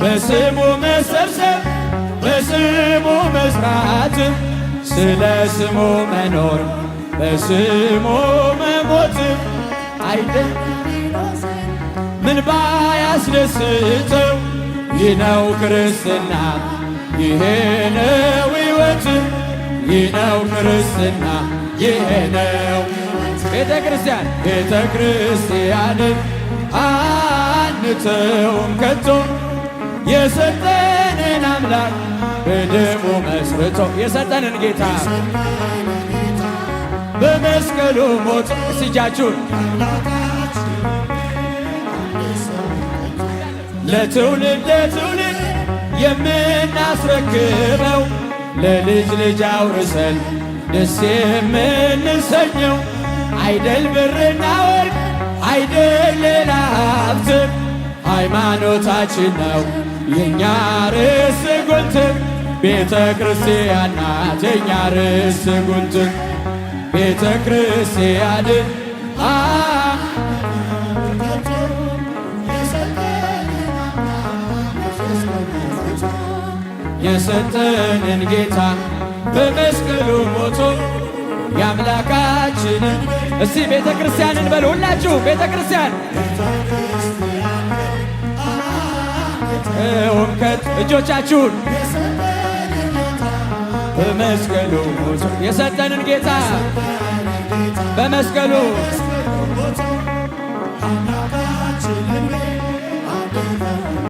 በስሙ መሰብሰብ በስሙ መስራት ስለ ስሙ መኖር በስሙ መሞት አይደል ምን ባያስደስተው ይህ ነው ክርስትና ይሄ ነው ሕይወት ይህ ነው ክርስትና ይሄ ነው ቤተ ክርስቲያንን አንተውም ከቶ የሰጠንን አምላክ በደሙ መስርቶ የሰጠንን ጌታ በመስቀሉ ሞት እጃችሁን ለትውልድ ለትውልድ የምናስረክበው ለልጅ ልጅ አውርሰን ደስ የምንሰኘው አይደል ብርና ወርቅ አይደል ሌላ ሀብት ሃይማኖታችን ነው የእኛ ርዕስ ጉልት ቤተ ክርስቲያን ናት የእኛ ርዕስ ጉልት ቤተ ክርስቲያንን የሰጠንን ጌታ በመስቀሉ ሞቶ የአምላካችንን እስቲ ቤተ ክርስቲያንን በሉ ሁላችሁ ቤተ ክርስቲያን ወምከት እጆቻችሁን በመስቀሉ ሞቶ የሰጠንን ጌታ በመስቀሉ